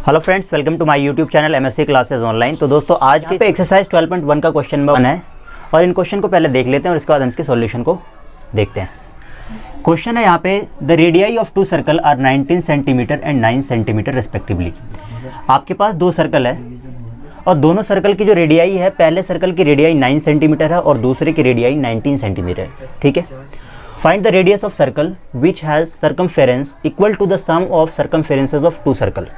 Hello friends, welcome to my YouTube channel MSC classes online. तो दोस्तों आज के एक्सरसाइज 12.1 का क्वेश्चन नंबर 1 है और इन क्वेश्चन को पहले देख लेते हैं और इसके बाद हम इसके सॉल्यूशन को देखते हैं। क्वेश्चन है यहाँ पे, the radii of two circle are 19 centimetre and 9 centimetre respectively. आपके पास दो सर्कल है और दोनों सर्कल की जो रेडियाई है, पहले सर्कल की रेडियाई 9 सेंटीमीटर है और दूसरे की रेडियाई 19 सेंटीमीटर है। ठीक है। Find the radius of circle which has circumference equal to the sum of circumferences of two circle.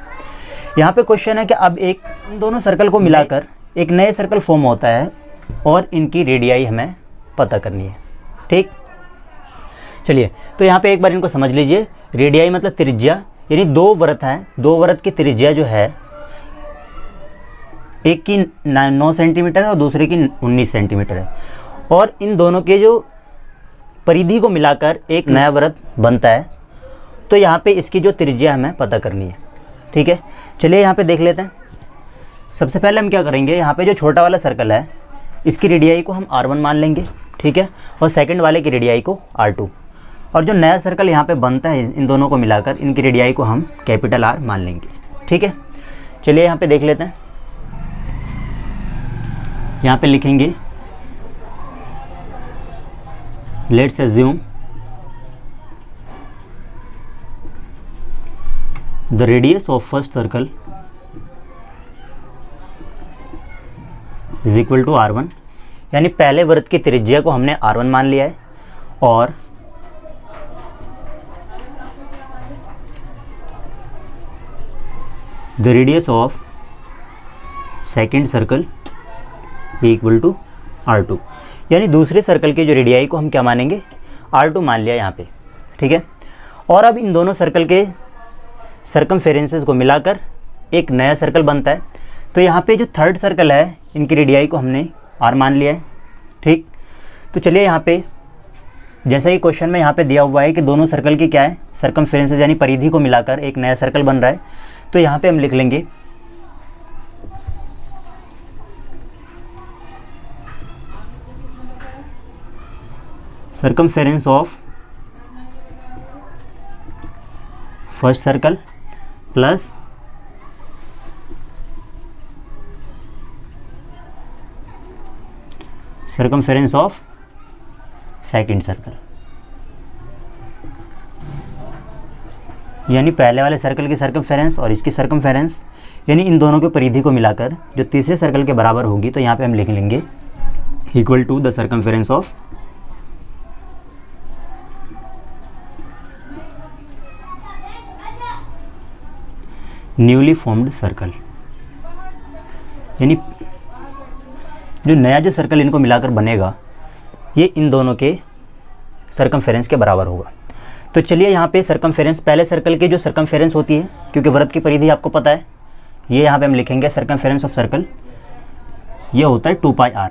यहाँ पे क्वेश्चन है कि अब एक दोनों सर्कल को मिलाकर एक नए सर्कल फॉर्म होता है और इनकी रेडियाई हमें पता करनी है। ठीक, चलिए तो यहाँ पे एक बार इनको समझ लीजिए। रेडियाई मतलब त्रिज्या, यानी दो वृत्त हैं, दो वृत्त की त्रिज्या जो है एक की 9 सेंटीमीटर है और दूसरे की 19 सेंटीमीटर है और इन दोनों के जो परिधि को मिलाकर एक नया वृत्त बनता है। तो यहाँ पे इसकी जो त्रिज्या हमें पता करनी है। ठीक है, चलिए यहाँ पे देख लेते हैं। सबसे पहले हम क्या करेंगे, यहाँ पे जो छोटा वाला सर्कल है इसकी रेडियाई को हम R1 मान लेंगे। ठीक है, और सेकंड वाले की रेडियाई को R2, और जो नया सर्कल यहाँ पे बनता है इन दोनों को मिलाकर इनकी रेडियाई को हम कैपिटल R मान लेंगे। ठीक है, चलिए यहाँ पे देख लेते हैं। यहाँ पे लिखेंगे, let's assume the radius of first circle is equal to R1, यानी पहले वृत्त की त्रिज्या को हमने R1 मान लिया है और the radius of second circle equal to R2, यानी दूसरे सर्कल की जो रेडियाई को हम क्या मानेंगे, R2 मान लिया यहाँ पे। ठीक है, और अब इन दोनों सर्कल के सर्कमफेरेंसेस को मिलाकर एक नया सर्कल बनता है। तो यहाँ पे जो थर्ड सर्कल है इनकी रेडियाई को हमने R मान लिया है। ठीक, तो चलिए यहाँ पे जैसा कि क्वेश्चन में यहाँ पे दिया हुआ है कि दोनों सर्कल की क्या है, सर्कमफेरेंसेस यानी परिधि को मिलाकर एक नया सर्कल बन रहा है। तो यहाँ पे हम लिख लेंगे circumference of first circle plus circumference of second circle, यानी पहले वाले सर्कल की सर्कमफेरेंस और इसकी सर्कमफेरेंस, यानी इन दोनों के परिधि को मिलाकर जो तीसरे सर्कल के बराबर होगी। तो यहाँ पे हम लिख लेंगे equal to the circumference of newly formed circle, यानी जो नया जो सर्कल इनको मिलाकर बनेगा ये इन दोनों के सर्कमफेरेंस के बराबर होगा। तो चलिए यहाँ पे सर्कमफेरेंस, पहले सर्कल की जो सर्कमफेरेंस होती है, क्योंकि वृत्त की परिधि आपको पता है, ये यहाँ पे हम लिखेंगे सर्कमफेरेंस ऑफ सर्कल, ये होता है 2πr।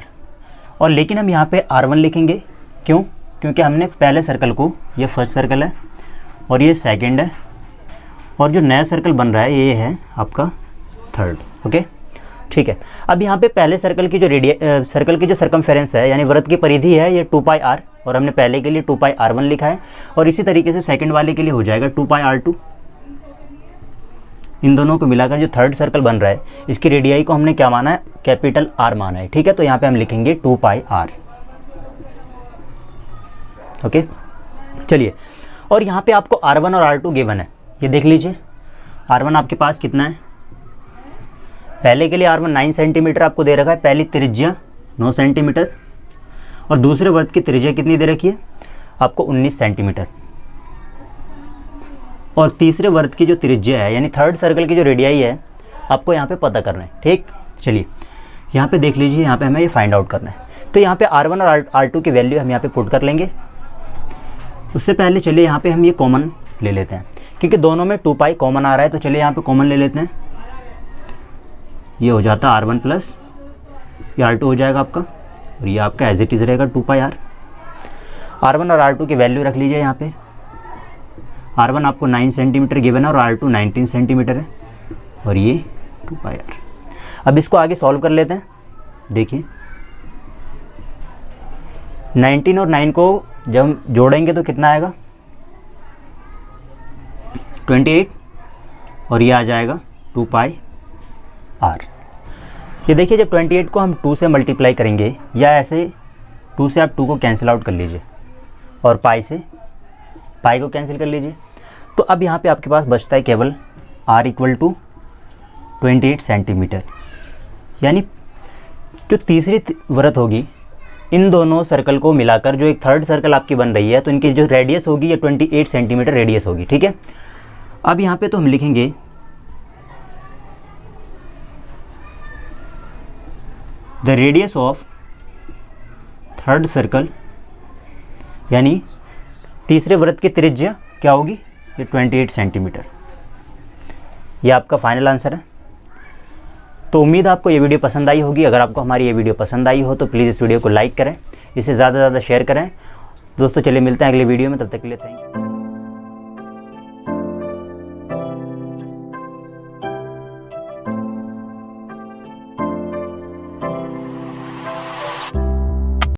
और लेकिन हम यहाँ पे R1 लिखेंगे, क्यों? क्योंकि हमने पहले सर्कल को, ये फर्स्ट सर्कल है और ये सेकेंड है और जो नया सर्कल बन रहा है ये है आपका थर्ड। ओके, ठीक है। अब यहाँ पे पहले सर्कल की जो सर्कल की जो सर्कमफेरेंस है यानी वृत्त की परिधि है ये 2πr, और हमने पहले के लिए 2πr1 लिखा है और इसी तरीके से सेकंड वाले के लिए हो जाएगा 2πr2। इन दोनों को मिलाकर जो थर्ड सर्कल बन रहा है इसकी रेडियाई को हमने क्या माना है, कैपिटल R माना है। ठीक है, तो यहाँ पे हम लिखेंगे 2πr। ओके, चलिए, और यहाँ पे आपको R1 और R2 गिवन है, ये देख लीजिए। R1 आपके पास कितना है, पहले के लिए R1 9 सेंटीमीटर आपको दे रखा है, पहली त्रिज्या 9 सेंटीमीटर और दूसरे वृत्त की त्रिज्या कितनी दे रखी है आपको 19 सेंटीमीटर, और तीसरे वृत्त की जो त्रिज्या है यानी थर्ड सर्कल की जो रेडियाई है आपको यहाँ पे पता करना है। ठीक, चलिए यहाँ पे देख लीजिए, यहाँ पे हमें ये फाइंड आउट करना है। तो यहाँ पे R1 और R2 की वैल्यू हम यहाँ पे पुट कर लेंगे। उससे पहले चलिए यहाँ पे हम ये कॉमन ले लेते हैं, क्योंकि दोनों में 2π कॉमन आ रहा है। तो चलिए यहाँ पे कॉमन ले लेते हैं, ये हो जाता है R1 प्लस ये R2 हो जाएगा आपका, और ये आपका एज इट इज़ रहेगा 2πr। R1 और R2 की वैल्यू रख लीजिए यहाँ पे। R1 आपको 9 सेंटीमीटर गिवन है और R2 19 सेंटीमीटर है और ये 2πr। अब इसको आगे सॉल्व कर लेते हैं। देखिए 19 और 9 को जब हम जोड़ेंगे तो कितना आएगा 28 और ये आ जाएगा 2 पाई r। ये देखिए जब 28 को हम 2 से मल्टीप्लाई करेंगे, या ऐसे 2 से आप 2 को कैंसिल आउट कर लीजिए और पाई से पाई को कैंसिल कर लीजिए, तो अब यहाँ पे आपके पास बचता है केवल r इक्वल टू 28 सेंटीमीटर। यानी जो तीसरी वृत्त होगी, इन दोनों सर्कल को मिलाकर जो एक थर्ड सर्कल आपकी बन रही है, तो इनकी जो रेडियस होगी ये 28 सेंटीमीटर रेडियस होगी। ठीक है, अब यहाँ पे तो हम लिखेंगे the radius of third circle, यानी तीसरे वृत्त की त्रिज्या क्या होगी, ये 28 सेंटीमीटर। ये आपका फाइनल आंसर है। तो उम्मीद आपको ये वीडियो पसंद आई होगी। अगर आपको हमारी ये वीडियो पसंद आई हो तो प्लीज़ इस वीडियो को लाइक करें, इसे ज़्यादा से ज़्यादा शेयर करें। दोस्तों चलिए मिलते हैं अगले वीडियो में, तब तक के लिए थैंक यू।